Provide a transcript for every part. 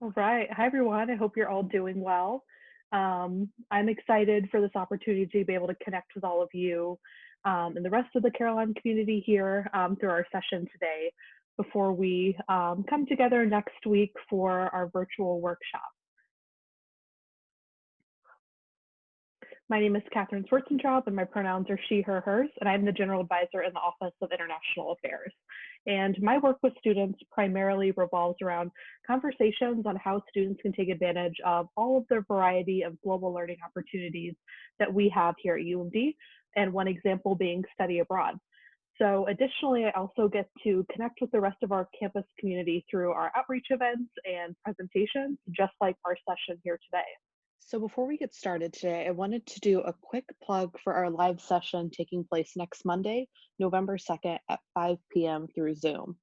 All right. Hi, everyone. I hope you're all doing well. I'm excited for this opportunity to be able to connect with all of you and the rest of the Carillon community here through our session today before we come together next week for our virtual workshop. My name is Catherine Schwarzentraub, and my pronouns are she, her, hers, and I'm the General Advisor in the Office of International Affairs. And my work with students primarily revolves around conversations on how students can take advantage of all of the variety of global learning opportunities that we have here at UMD, and one example being study abroad. So additionally, I also get to connect with the rest of our campus community through our outreach events and presentations, just like our session here today. So before we get started today, I wanted to do a quick plug for our live session taking place next Monday, November 2nd at 5 p.m. through Zoom.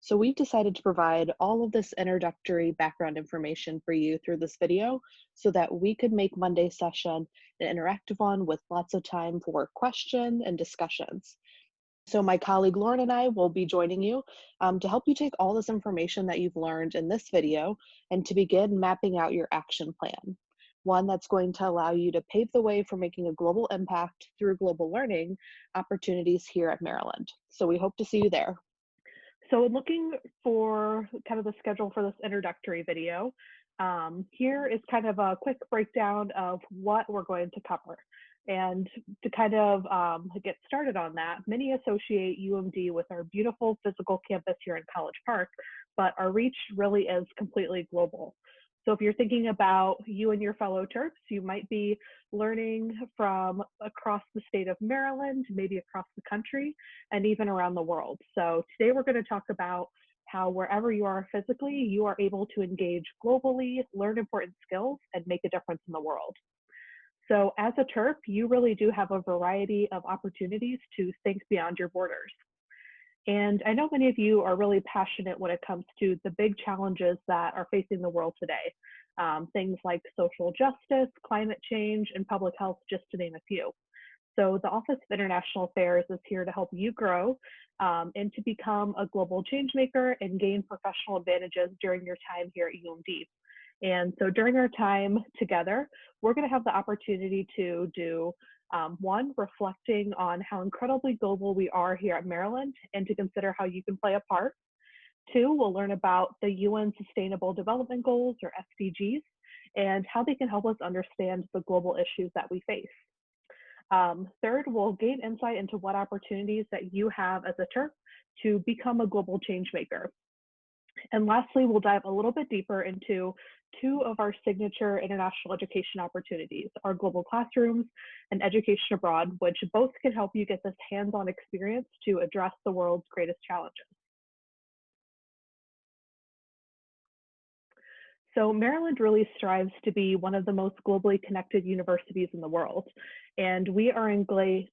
So we've decided to provide all of this introductory background information for you through this video so that we could make Monday's session an interactive one with lots of time for question and discussions. So my colleague Lauren and I will be joining you to help you take all this information that you've learned in this video and to begin mapping out your action plan. One that's going to allow you to pave the way for making a global impact through global learning opportunities here at Maryland. So we hope to see you there. So looking for kind of the schedule for this introductory video, here is kind of a quick breakdown of what we're going to cover. And to kind of get started on that, many associate UMD with our beautiful physical campus here in College Park, but our reach really is completely global. So if you're thinking about you and your fellow Terps, you might be learning from across the state of Maryland, maybe across the country, and even around the world. So today we're going to talk about how wherever you are physically, you are able to engage globally, learn important skills, and make a difference in the world. So as a Terp, you really do have a variety of opportunities to think beyond your borders. And I know many of you are really passionate when it comes to the big challenges that are facing the world today. Things like social justice, climate change, and public health, just to name a few. So the Office of International Affairs is here to help you grow and to become a global change maker and gain professional advantages during your time here at UMD. And so during our time together, we're going to have the opportunity to do one, reflecting on how incredibly global we are here at Maryland and to consider how you can play a part. Two, we'll learn about the UN Sustainable Development Goals, or SDGs, and how they can help us understand the global issues that we face. Third, we'll gain insight into what opportunities that you have as a Terp to become a global change maker. And lastly, we'll dive a little bit deeper into two of our signature international education opportunities, our global classrooms and education abroad, which both can help you get this hands-on experience to address the world's greatest challenges. So Maryland really strives to be one of the most globally connected universities in the world. And we are engaged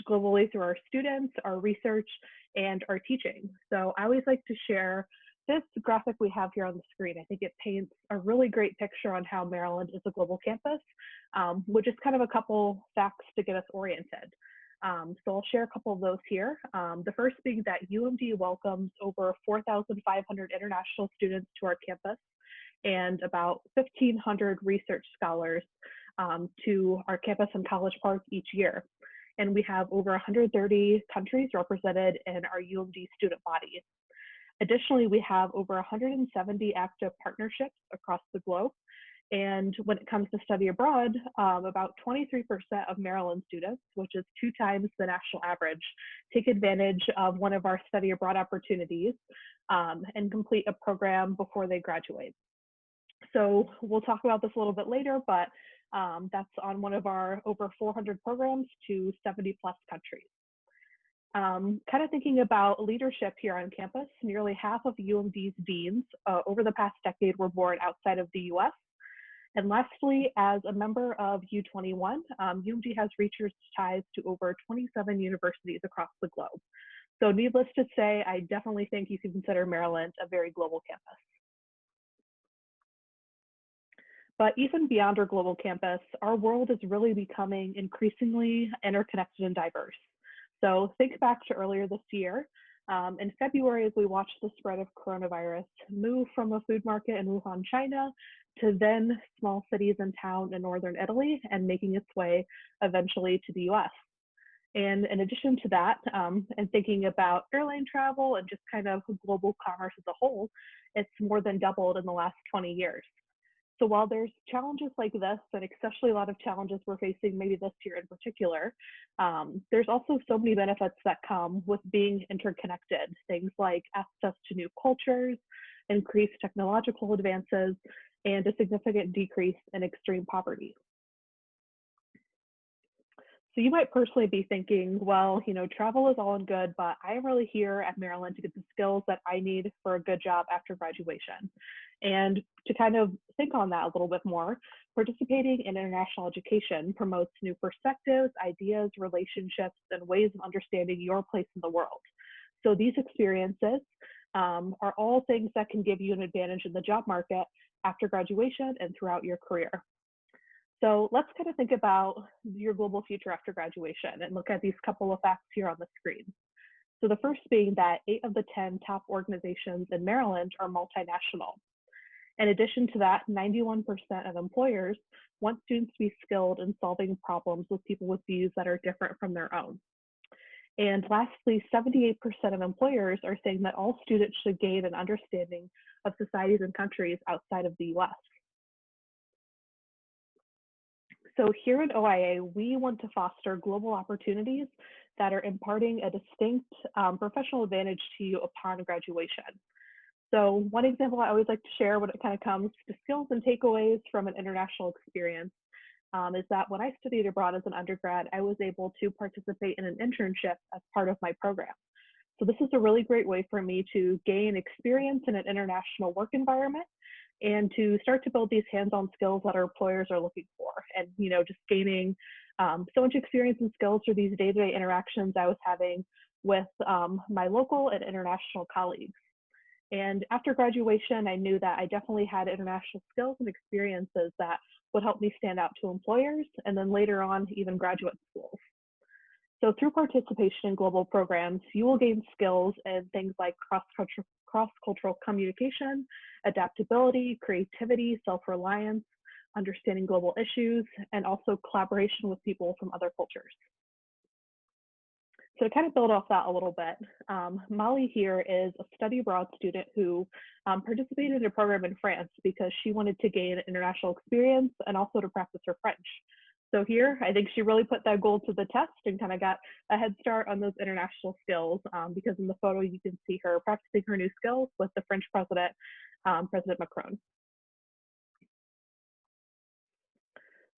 globally through our students, our research, and our teaching. So I always like to share this graphic we have here on the screen. I think it paints a really great picture on how Maryland is a global campus, which is kind of a couple facts to get us oriented. So I'll share a couple of those here. The first being that UMD welcomes over 4,500 international students to our campus and about 1,500 research scholars to our campus in College Park each year. And we have over 130 countries represented in our UMD student body. Additionally, we have over 170 active partnerships across the globe. And when it comes to study abroad, about 23% of Maryland students, which is 2 times the national average, take advantage of one of our study abroad opportunities and complete a program before they graduate. So we'll talk about this a little bit later, but that's on one of our over 400 programs to 70 plus countries. Kind of thinking about leadership here on campus, nearly half of UMD's deans over the past decade were born outside of the US. And lastly, as a member of U21, UMD has research ties to over 27 universities across the globe. So needless to say, I definitely think you can consider Maryland a very global campus. But even beyond our global campus, our world is really becoming increasingly interconnected and diverse. So think back to earlier this year. In February, as we watched the spread of coronavirus move from a food market in Wuhan, China, to then small cities and towns in northern Italy and making its way eventually to the US. And in addition to that, and thinking about airline travel and just kind of global commerce as a whole, it's more than doubled in the last 20 years. So while there's challenges like this, and especially a lot of challenges we're facing maybe this year in particular, there's also so many benefits that come with being interconnected. Things like access to new cultures, increased technological advances, and a significant decrease in extreme poverty. So you might personally be thinking, well, travel is all and good, but I am really here at Maryland to get the skills that I need for a good job after graduation. And to kind of think on that a little bit more, participating in international education promotes new perspectives, ideas, relationships, and ways of understanding your place in the world. So these experiences are all things that can give you an advantage in the job market after graduation and throughout your career. So let's kind of think about your global future after graduation and look at these couple of facts here on the screen. So the first being that 8 of the 10 top organizations in Maryland are multinational. In addition to that, 91% of employers want students to be skilled in solving problems with people with views that are different from their own. And lastly, 78% of employers are saying that all students should gain an understanding of societies and countries outside of the US. So here at OIA, we want to foster global opportunities that are imparting a distinct professional advantage to you upon graduation. So one example I always like to share when it kind of comes to skills and takeaways from an international experience is that when I studied abroad as an undergrad, I was able to participate in an internship as part of my program. So this is a really great way for me to gain experience in an international work environment and to start to build these hands-on skills that our employers are looking for. And, just gaining so much experience and skills through these day-to-day interactions I was having with my local and international colleagues. And after graduation, I knew that I definitely had international skills and experiences that would help me stand out to employers, and then later on, even graduate schools. So through participation in global programs, you will gain skills in things like cross-cultural communication, adaptability, creativity, self-reliance, understanding global issues, and also collaboration with people from other cultures. So to kind of build off that a little bit, Molly here is a study abroad student who participated in a program in France because she wanted to gain international experience and also to practice her French. So here, I think she really put that goal to the test and kind of got a head start on those international skills because in the photo, you can see her practicing her new skills with the French president, President Macron.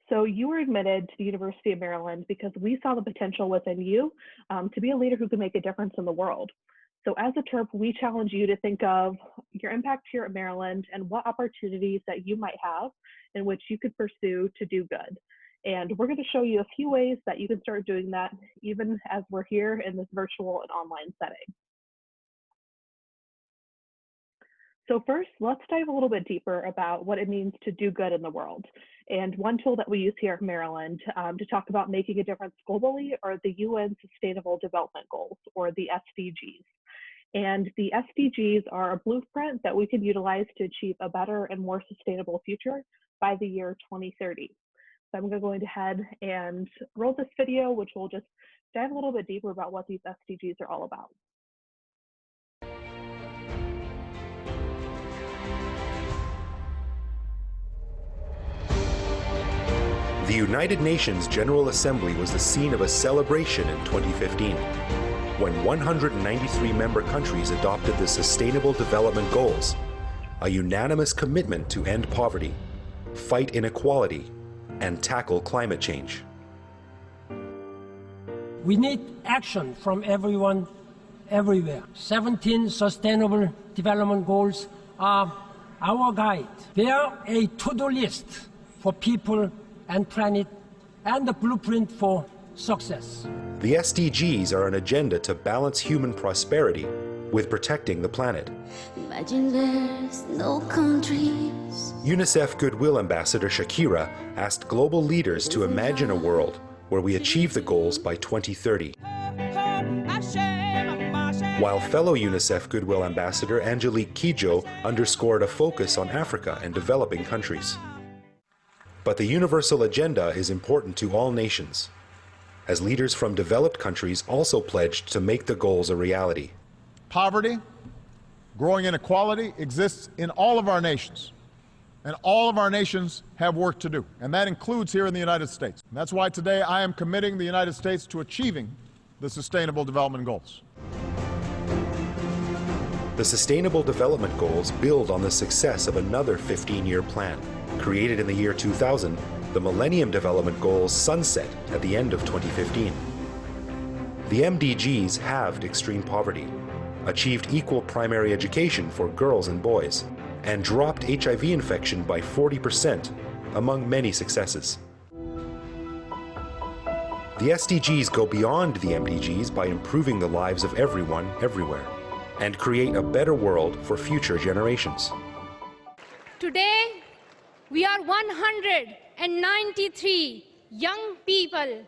So you were admitted to the University of Maryland because we saw the potential within you to be a leader who can make a difference in the world. So as a TERP, we challenge you to think of your impact here at Maryland and what opportunities that you might have in which you could pursue to do good. And we're going to show you a few ways that you can start doing that even as we're here in this virtual and online setting. So first, let's dive a little bit deeper about what it means to do good in the world. And one tool that we use here at Maryland to talk about making a difference globally are the UN Sustainable Development Goals, or the SDGs. And the SDGs are a blueprint that we can utilize to achieve a better and more sustainable future by the year 2030. So I'm going to go ahead and roll this video, which will just dive a little bit deeper about what these SDGs are all about. The United Nations General Assembly was the scene of a celebration in 2015, when 193 member countries adopted the Sustainable Development Goals, a unanimous commitment to end poverty, fight inequality, and tackle climate change. We need action from everyone, everywhere. 17 Sustainable Development Goals are our guide. They are a to-do list for people and planet, and the blueprint for success. The SDGs are an agenda to balance human prosperity with protecting the planet. Imagine there's no countries. UNICEF Goodwill Ambassador Shakira asked global leaders to imagine a world where we achieve the goals by 2030. while fellow UNICEF Goodwill Ambassador Angelique Kidjo underscored a focus on Africa and developing countries. But the universal agenda is important to all nations, as leaders from developed countries also pledged to make the goals a reality. Poverty, growing inequality exists in all of our nations, and all of our nations have work to do, and that includes here in the United States. And that's why today I am committing the United States to achieving the Sustainable Development Goals. The Sustainable Development Goals build on the success of another 15-year plan. Created in the year 2000, the Millennium Development Goals sunset at the end of 2015. The MDGs halved extreme poverty, achieved equal primary education for girls and boys, and dropped HIV infection by 40%, among many successes. The SDGs go beyond the MDGs by improving the lives of everyone, everywhere, and create a better world for future generations. Today, we are 193 young people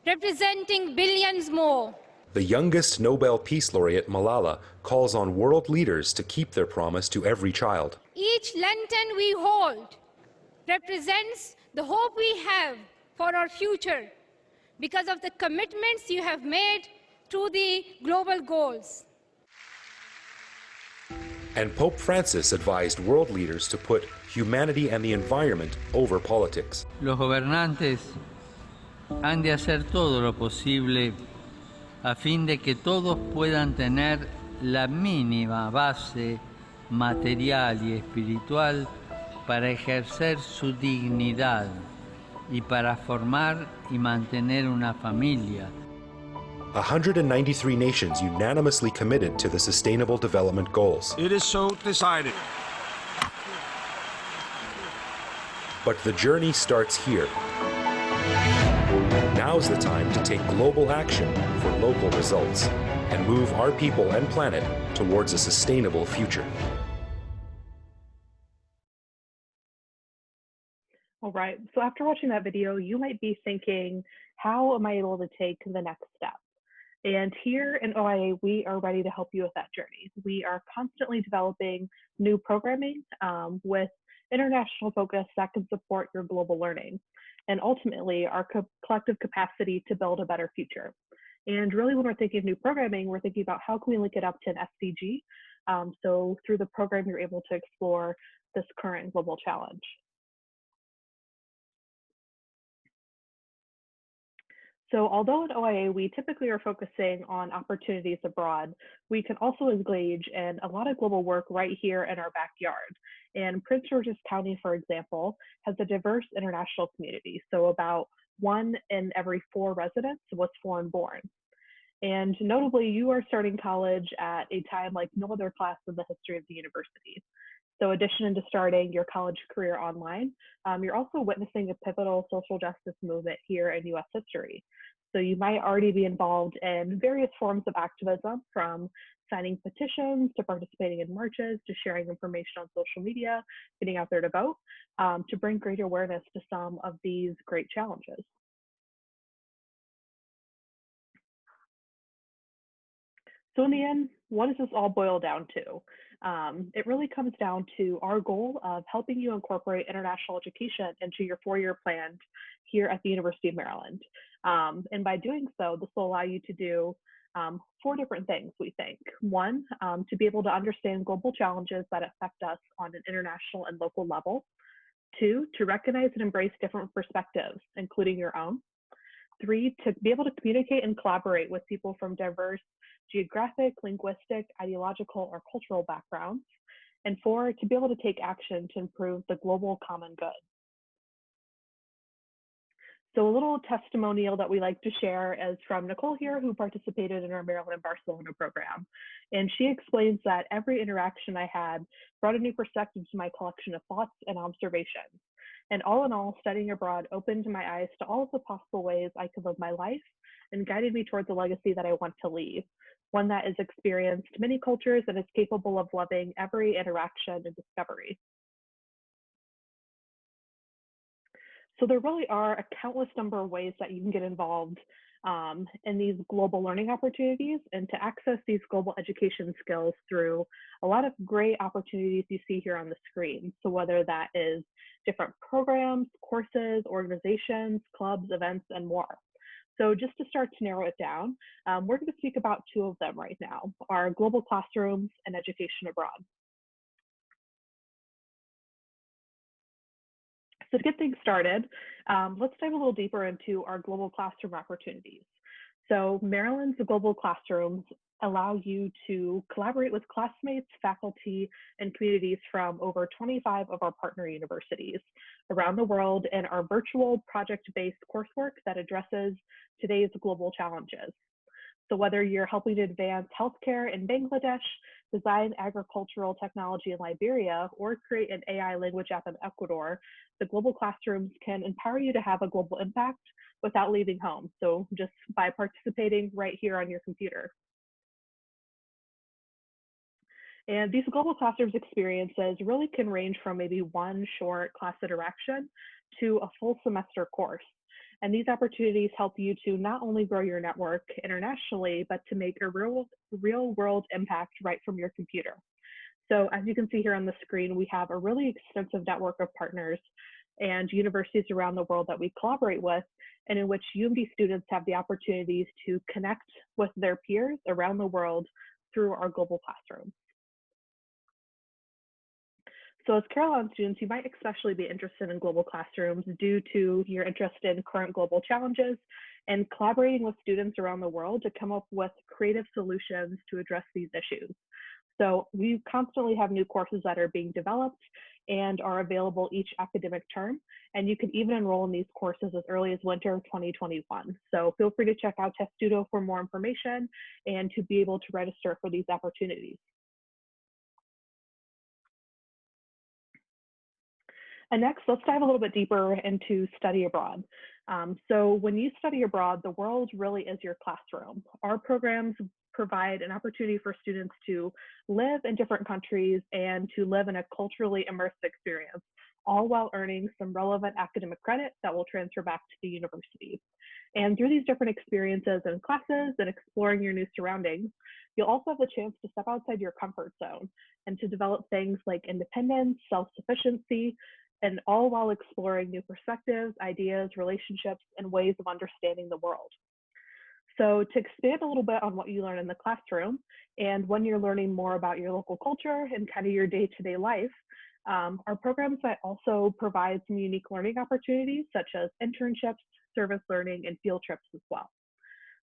representing billions more. The youngest Nobel Peace Laureate, Malala, calls on world leaders to keep their promise to every child. Each lantern we hold represents the hope we have for our future because of the commitments you have made to the global goals. And Pope Francis advised world leaders to put humanity and the environment over politics. Los gobernantes han de hacer todo lo posible a fin de que todos puedan tener la mínima base material y espiritual para ejercer su dignidad y para formar y mantener una familia. 193 nations unanimously committed to the Sustainable Development Goals. It is so decided. But the journey starts here. Now's the time to take global action for local results and move our people and planet towards a sustainable future. All right, so after watching that video, you might be thinking, how am I able to take the next step? And here in OIA, we are ready to help you with that journey. We are constantly developing new programming with international focus that can support your global learning, and ultimately our collective capacity to build a better future. And really, when we're thinking of new programming, we're thinking about how can we link it up to an SDG. So through the program, you're able to explore this current global challenge. So although at OIA, we typically are focusing on opportunities abroad, we can also engage in a lot of global work right here in our backyard. And Prince George's County, for example, has a diverse international community. So about 1 in every 4 residents was foreign born. And notably, you are starting college at a time like no other class in the history of the university. So in addition to starting your college career online, you're also witnessing a pivotal social justice movement here in US history. So you might already be involved in various forms of activism, from signing petitions to participating in marches to sharing information on social media, getting out there to vote, to bring greater awareness to some of these great challenges. So in the end, what does this all boil down to? It really comes down to our goal of helping you incorporate international education into your 4-year plan here at the University of Maryland. And by doing so, this will allow you to do 4 different things, we think. 1, to be able to understand global challenges that affect us on an international and local level. 2, to recognize and embrace different perspectives, including your own. 3, to be able to communicate and collaborate with people from diverse geographic, linguistic, ideological, or cultural backgrounds. And 4, to be able to take action to improve the global common good. So a little testimonial that we like to share is from Nicole here, who participated in our Maryland and Barcelona program. And she explains that every interaction I had brought a new perspective to my collection of thoughts and observations. And all in all, studying abroad opened my eyes to all of the possible ways I could live my life and guided me towards a legacy that I want to leave, one that has experienced many cultures and is capable of loving every interaction and discovery. So there really are a countless number of ways that you can get involved in these global learning opportunities and to access these global education skills through a lot of great opportunities you see here on the screen. So whether that is different programs, courses, organizations, clubs, events, and more. So just to start to narrow it down, we're going to speak about two of them right now, our global classrooms and education abroad. So to get things started, let's dive a little deeper into our global classroom opportunities. So Maryland's global classrooms allow you to collaborate with classmates, faculty, and communities from over 25 of our partner universities around the world in our virtual project-based coursework that addresses today's global challenges. So whether you're helping to advance healthcare in Bangladesh, design agricultural technology in Liberia, or create an AI language app in Ecuador, the global classrooms can empower you to have a global impact without leaving home. So just by participating right here on your computer. And these global classrooms experiences really can range from maybe one short class interaction to a full semester course. And these opportunities help you to not only grow your network internationally, but to make a real world impact right from your computer. So as you can see here on the screen, we have a really extensive network of partners and universities around the world that we collaborate with, and in which UMD students have the opportunities to connect with their peers around the world through our global classrooms. So as Carillon students, you might especially be interested in global classrooms due to your interest in current global challenges and collaborating with students around the world to come up with creative solutions to address these issues. So we constantly have new courses that are being developed and are available each academic term. And you can even enroll in these courses as early as winter 2021. So feel free to check out Testudo for more information and to be able to register for these opportunities. And next, let's dive a little bit deeper into study abroad. So when you study abroad, the world really is your classroom. Our programs provide an opportunity for students to live in different countries and to live in a culturally immersive experience, all while earning some relevant academic credit that will transfer back to the university. And through these different experiences and classes and exploring your new surroundings, you'll also have the chance to step outside your comfort zone and to develop things like independence, self-sufficiency, and all while exploring new perspectives, ideas, relationships, and ways of understanding the world. So to expand a little bit on what you learn in the classroom, and when you're learning more about your local culture and kind of your day-to-day life, our programs might also provide some unique learning opportunities such as internships, service learning, and field trips as well.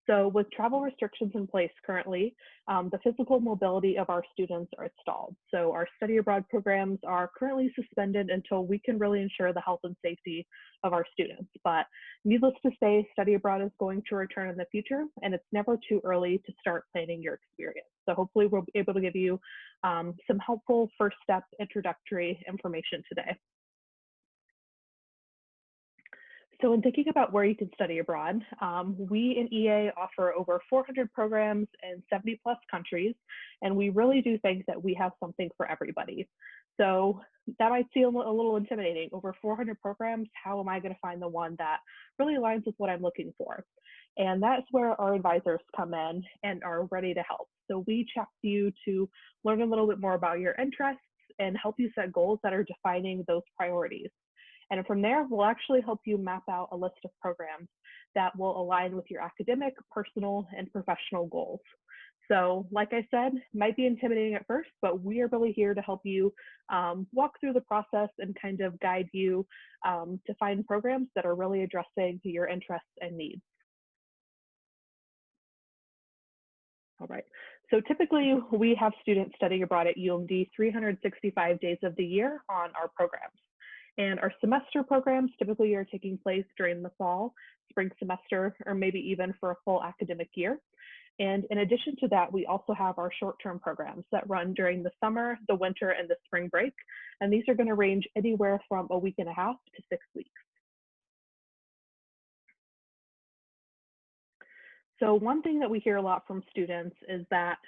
So with travel restrictions in place currently, the physical mobility of our students are stalled. So our study abroad programs are currently suspended until we can really ensure the health and safety of our students. But needless to say, study abroad is going to return in the future, and it's never too early to start planning your experience. So hopefully we'll be able to give you some helpful first step introductory information today. So in thinking about where you can study abroad, we in EA offer over 400 programs in 70+ countries, and we really do think that we have something for everybody. So that might feel a little intimidating. Over 400 programs, how am I going to find the one that really aligns with what I'm looking for? And that's where our advisors come in and are ready to help. So we chat with you to learn a little bit more about your interests and help you set goals that are defining those priorities. And from there, we'll actually help you map out a list of programs that will align with your academic, personal, and professional goals. So like I said, might be intimidating at first, but we are really here to help you walk through the process and kind of guide you to find programs that are really addressing your interests and needs. All right, so typically we have students studying abroad at UMD 365 days of the year on our programs. And our semester programs typically are taking place during the fall, spring semester, or maybe even for a full academic year. And in addition to that, we also have our short-term programs that run during the summer, the winter, and the spring break. And these are going to range anywhere from a week and a half to 6 weeks. So one thing that we hear a lot from students is that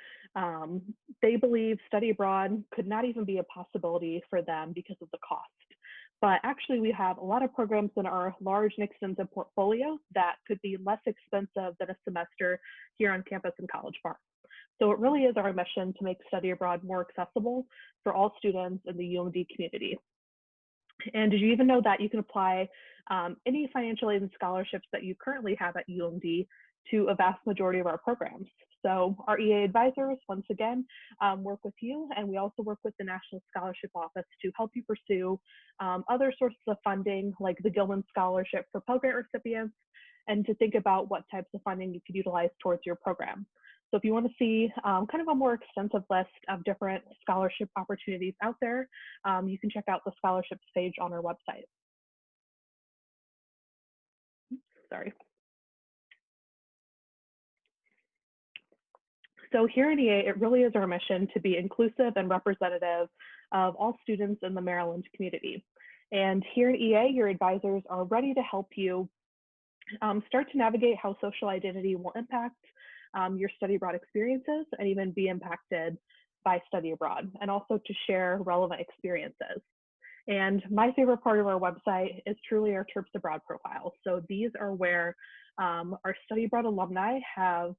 they believe study abroad could not even be a possibility for them because of the cost. But actually, we have a lot of programs in our large and extensive portfolio that could be less expensive than a semester here on campus in College Park. So it really is our mission to make study abroad more accessible for all students in the UMD community. And did you even know that you can apply any financial aid and scholarships that you currently have at UMD to a vast majority of our programs? So our EA advisors, once again, work with you, and we also work with the National Scholarship Office to help you pursue other sources of funding, like the Gilman Scholarship for Pell Grant recipients, and to think about what types of funding you could utilize towards your program. So if you want to see kind of a more extensive list of different scholarship opportunities out there, you can check out the scholarships page on our website. Sorry. So here at EA, it really is our mission to be inclusive and representative of all students in the Maryland community. And here at EA, your advisors are ready to help you start to navigate how social identity will impact your study abroad experiences and even be impacted by study abroad, and also to share relevant experiences. And my favorite part of our website is truly our Trips Abroad profiles. So these are where our study abroad alumni have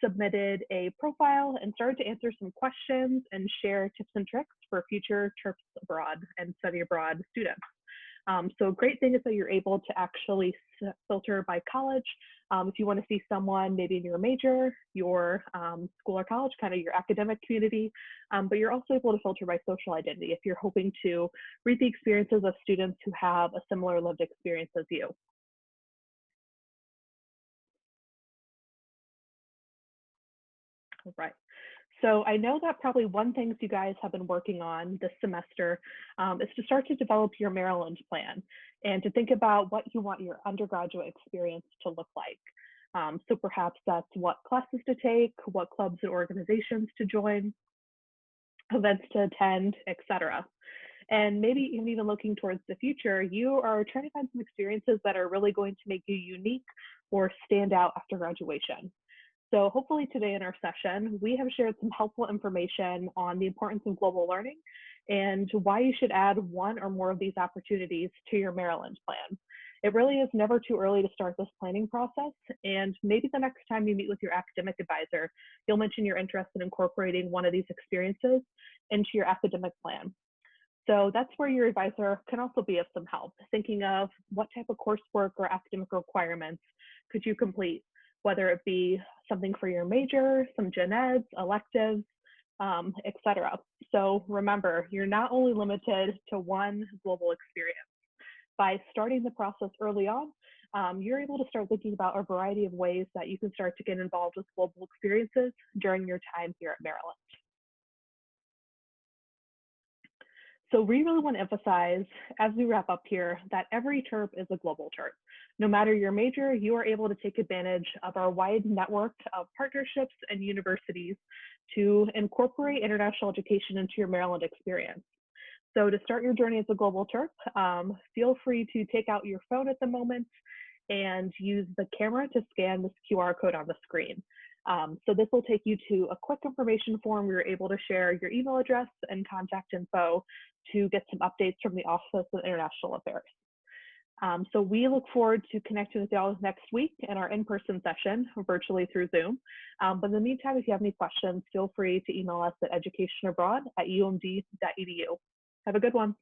submitted a profile and started to answer some questions and share tips and tricks for future trips abroad and study abroad students. So a great thing is that you're able to actually filter by college. If you want to see someone maybe in your major, your school or college, kind of your academic community, but you're also able to filter by social identity if you're hoping to read the experiences of students who have a similar lived experience as you. All right. So I know that probably one thing you guys have been working on this semester is to start to develop your Maryland plan and to think about what you want your undergraduate experience to look like. So perhaps that's what classes to take, what clubs and organizations to join, events to attend, etc. And maybe even looking towards the future, you are trying to find some experiences that are really going to make you unique or stand out after graduation. So hopefully today in our session, we have shared some helpful information on the importance of global learning and why you should add one or more of these opportunities to your Maryland plan. It really is never too early to start this planning process, and maybe the next time you meet with your academic advisor, you'll mention you're interested in incorporating one of these experiences into your academic plan. So that's where your advisor can also be of some help, thinking of what type of coursework or academic requirements could you complete, whether it be something for your major, some gen eds, electives, etc. So remember, you're not only limited to one global experience. By starting the process early on, you're able to start thinking about a variety of ways that you can start to get involved with global experiences during your time here at Maryland. So we really want to emphasize, as we wrap up here, that every terp is a global terp. No matter your major, you are able to take advantage of our wide network of partnerships and universities to incorporate international education into your Maryland experience. So to start your journey as a global terp, feel free to take out your phone at the moment and use the camera to scan this QR code on the screen. So this will take you to a quick information form where you're able to share your email address and contact info to get some updates from the Office of International Affairs. So we look forward to connecting with y'all next week in our in-person session, virtually through Zoom. But in the meantime, if you have any questions, feel free to email us at educationabroad@umd.edu. Have a good one.